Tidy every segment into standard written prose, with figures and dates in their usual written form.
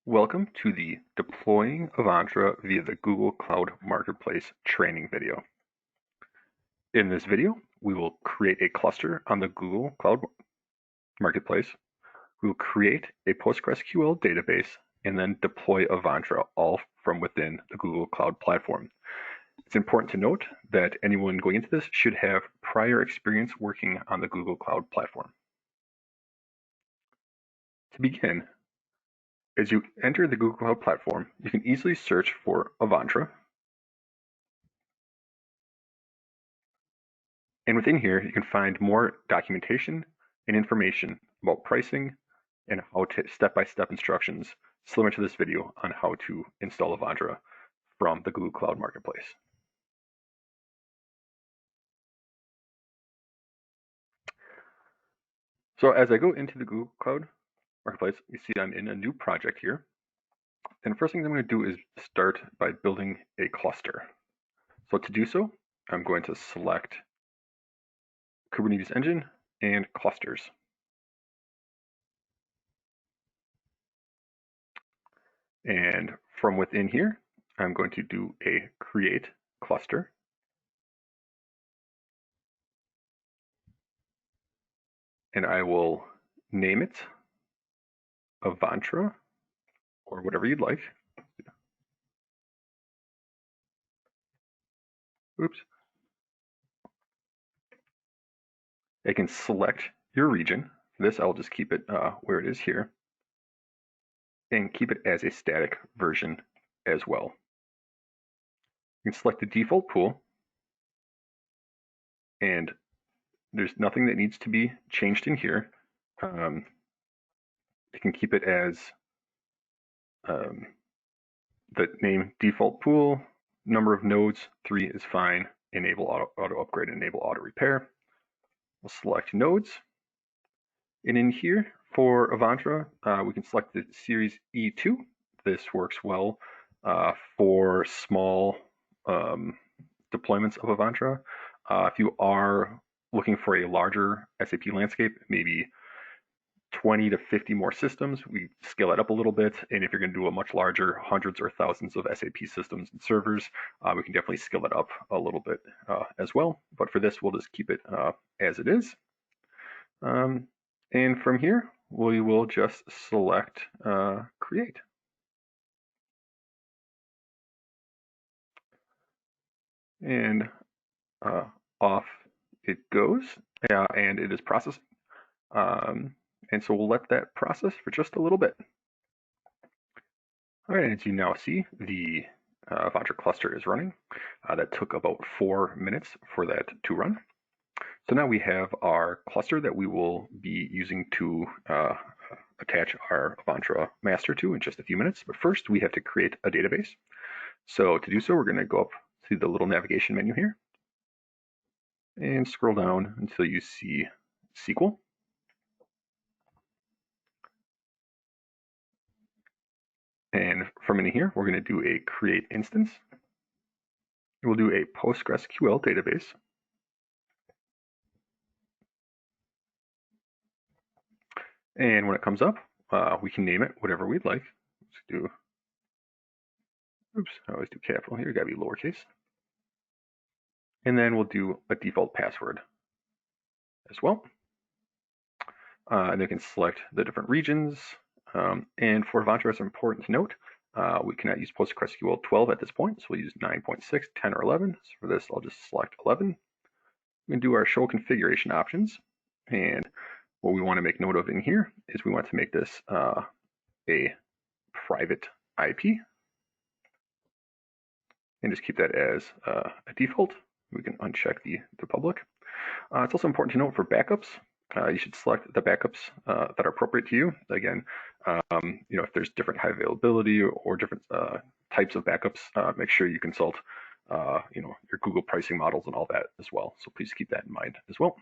Welcome to the Deploying Avantra via the Google Cloud Marketplace training video. In this video, we will create a cluster on the Google Cloud Marketplace. We will create a PostgreSQL database and then deploy Avantra all from within the Google Cloud Platform. It's important to note that anyone going into this should have prior experience working on the Google Cloud Platform. To begin, as you enter the Google Cloud Platform, you can easily search for Avantra. And within here, you can find more documentation and information about pricing and how to step-by-step instructions similar to this video on how to install Avantra from the Google Cloud Marketplace. So as I go into the Google Cloud Marketplace, you see I'm in a new project here. And the first thing I'm going to do is start by building a cluster. So to do so, I'm going to select Kubernetes Engine and Clusters. And from within here, I'm going to do a create cluster. And I will name it Avantra or whatever you'd like. Oops. I can select your region. For this, I'll just keep it where it is here and keep it as a static version as well. You can select the default pool, and there's nothing that needs to be changed in here. You can keep it as the name default pool, number of nodes, 3 is fine, enable auto upgrade, enable auto repair. We'll select nodes. And in here for Avantra, we can select the series E2. This works well for small deployments of Avantra. If you are looking for a larger SAP landscape, maybe 20 to 50 more systems, we scale it up a little bit. And if you're going to do a much larger, hundreds or thousands of SAP systems and servers, we can definitely scale it up a little bit as well. But for this, we'll just keep it as it is. And from here, we will just select create. And off it goes, and it is processing. And so we'll let that process for just a little bit. All right, as you now see, the Avantra cluster is running. That took about 4 minutes for that to run. So now we have our cluster that we will be using to attach our Avantra master to in just a few minutes. But first, we have to create a database. So to do so, we're going to go up to the little navigation menu here and scroll down until you see SQL. And from in here, we're going to do a create instance. We'll do a PostgreSQL database. And when it comes up, we can name it whatever we'd like. Let's do, oops, I always do capital here, gotta be lowercase. And then we'll do a default password as well. And they can select the different regions. And for Avantra, it's important to note, we cannot use PostgreSQL 12 at this point, so we'll use 9.6, 10, or 11. So for this, I'll just select 11. We can do our show configuration options. And what we want to make note of in here is we want to make this a private IP. And just keep that as a default. We can uncheck the public. It's also important to note for backups, you should select the backups that are appropriate to you. Again, if there's different high availability or different types of backups, make sure you consult your Google pricing models and all that as well. So please keep that in mind as well.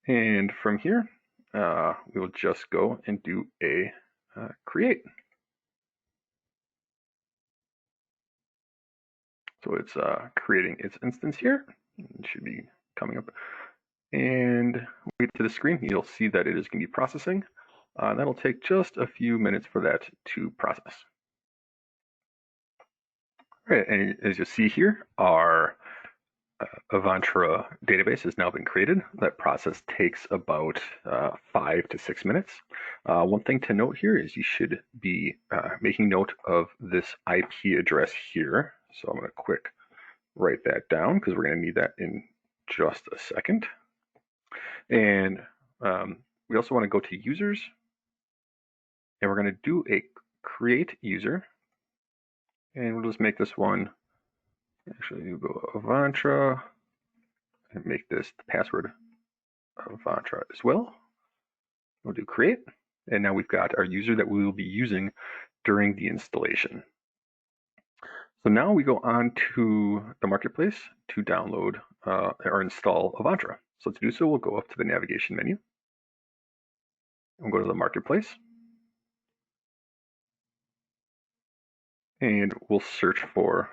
And from here, we will just go and do a create. So it's creating its instance here. It should be coming up. And we get to the screen, you'll see that it is going to be processing. That'll take just a few minutes for that to process. All right, and as you see here, our Avantra database has now been created. That process takes about 5 to 6 minutes. One thing to note here is you should be making note of this IP address here. So I'm going to quick write that down because we're going to need that in just a second. And we also want to go to users, and we're going to do a create user, and we'll just make this one, actually we'll go Avantra, and make this the password Avantra as well. We'll do create, and now we've got our user that we will be using during the installation. So now we go on to the marketplace to download or install Avantra. So to do so, we'll go up to the navigation menu. We'll go to the marketplace. And we'll search for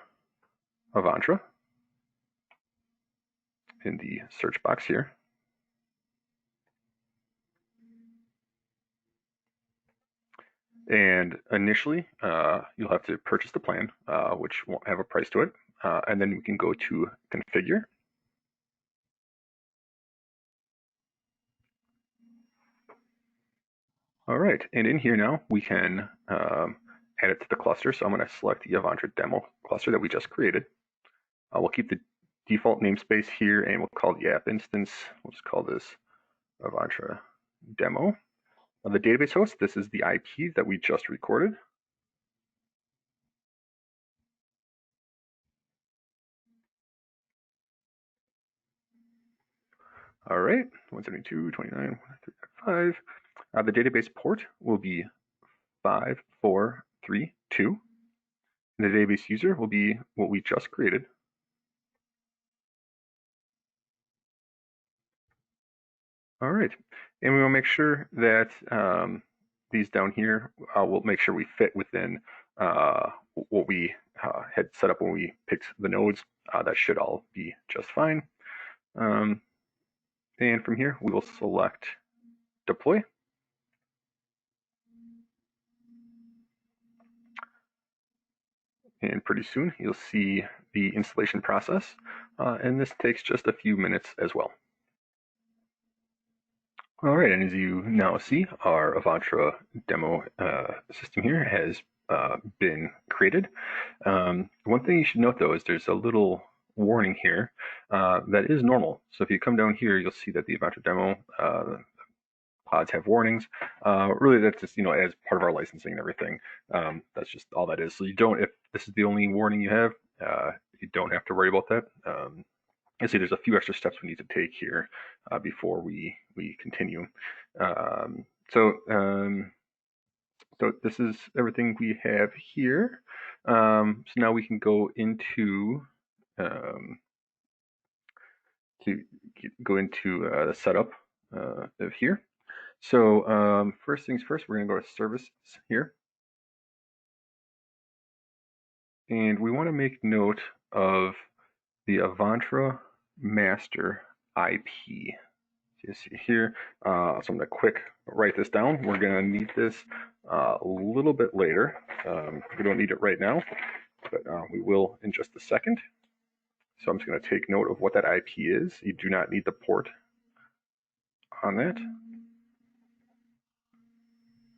Avantra in the search box here. And initially, you'll have to purchase the plan, which won't have a price to it. And then we can go to configure. All right, and in here now, we can add it to the cluster. So I'm going to select the Avantra demo cluster that we just created. We'll keep the default namespace here, and we'll call the app instance. We'll just call this Avantra demo. The database host, this is the IP that we just recorded. All right, 172.29.1.3.5. The database port will be 5432. And the database user will be what we just created. All right, and we will make sure that these down here, we'll make sure we fit within what we had set up when we picked the nodes. That should all be just fine. And from here, we will select deploy. And pretty soon you'll see the installation process, and this takes just a few minutes as well. All right, and as you now see, our Avantra demo system here has been created. One thing you should note though is there's a little warning here that is normal. So if you come down here, you'll see that the Avantra demo pods have warnings. Really, that's just, as part of our licensing and everything. That's just all that is. So you don't, if this is the only warning you have, you don't have to worry about that. You see, there's a few extra steps we need to take here before we continue. So this is everything we have here. So now we can go into the setup of here. So first things first, we're going to go to services here. And we want to make note of the Avantra Master IP. You see here, so I'm going to quick write this down. We're going to need this a little bit later. We don't need it right now, but we will in just a second. So I'm just going to take note of what that IP is. You do not need the port on that.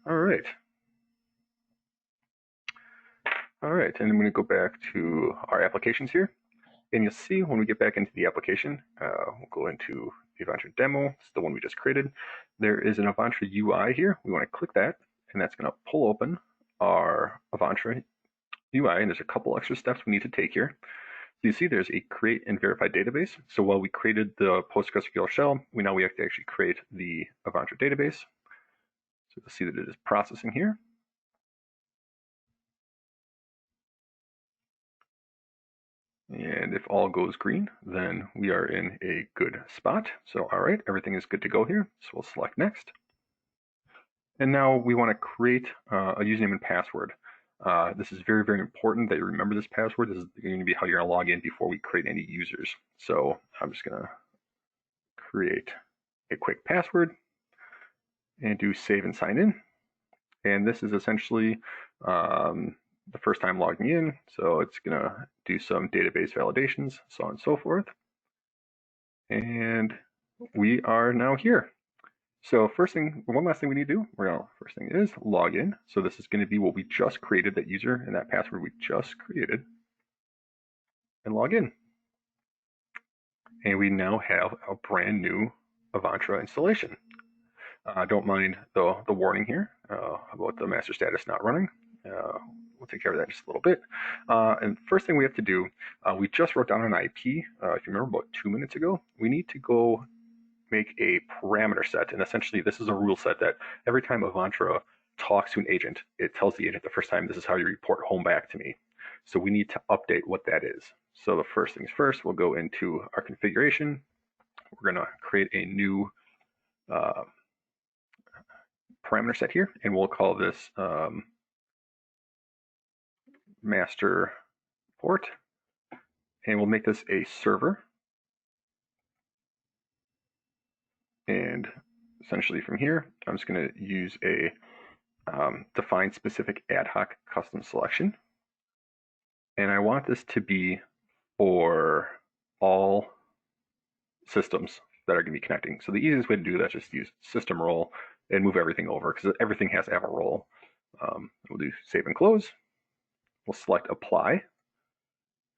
All right. All right, and I'm going to go back to our applications here. And you'll see when we get back into the application, we'll go into the Avantra demo. It's the one we just created. There is an Avantra UI here. We want to click that, and that's going to pull open our Avantra UI. And there's a couple extra steps we need to take here. So you see there's a create and verify database. So while we created the PostgreSQL shell, we have to actually create the Avantra database. So you'll see that it is processing here. And if all goes green, then we are in a good spot. So, all right, everything is good to go here. So we'll select next. And now we want to create a username and password. This is very, very important that you remember this password. This is going to be how you're going to log in before we create any users. So I'm just going to create a quick password. and do save and sign in. And this is essentially the first time logging in, so it's gonna do some database validations, so on and so forth. And we are now here. So one last thing we need to do, first thing is log in. So this is going to be what we just created, that user and that password we just created, and log in. And we now have a brand new Avantra installation. Don't mind the warning here about the master status not running. We'll take care of that in just a little bit. And first thing we have to do, we just wrote down an IP. If you remember, about 2 minutes ago, we need to go make a parameter set. And essentially, this is a rule set that every time Avantra talks to an agent, it tells the agent the first time, this is how you report home back to me. So we need to update what that is. So the first things first, we'll go into our configuration. We're going to create a new parameter set here, and we'll call this master port, and we'll make this a server. And essentially from here, I'm just going to use a define specific ad hoc custom selection. And I want this to be for all systems that are going to be connecting. So the easiest way to do that is just use system role and move everything over, because everything has to have a role. We'll do save and close. We'll select apply. And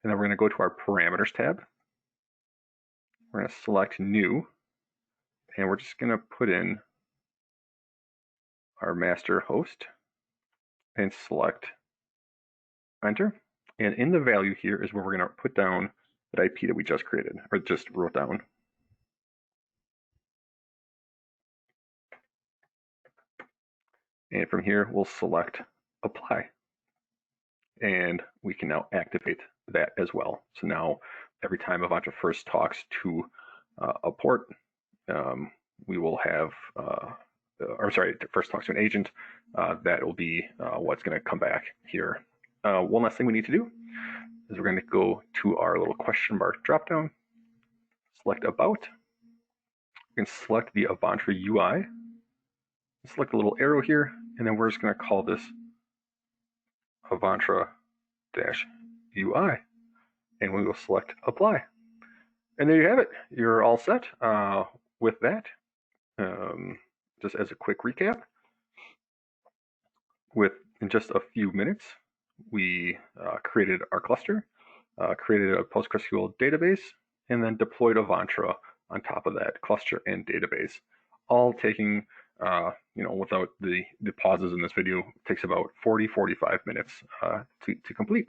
then we're going to go to our parameters tab. We're going to select new. And we're just going to put in our master host and select enter. And in the value here is where we're going to put down that IP that we just created, or just wrote down. And from here, we'll select apply. And we can now activate that as well. So now every time Avantra first talks to a port, we will have, first talks to an agent, that will be what's going to come back here. One last thing we need to do is we're going to go to our little question mark dropdown, select about, we can select the Avantra UI, select the little arrow here, and then we're just going to call this Avantra-UI, and we will select apply. And there you have it. You're all set with that. Just as a quick recap, in just a few minutes, we created our cluster, created a PostgreSQL database, and then deployed Avantra on top of that cluster and database, all taking, without the pauses in this video, takes about 40-45 minutes to complete.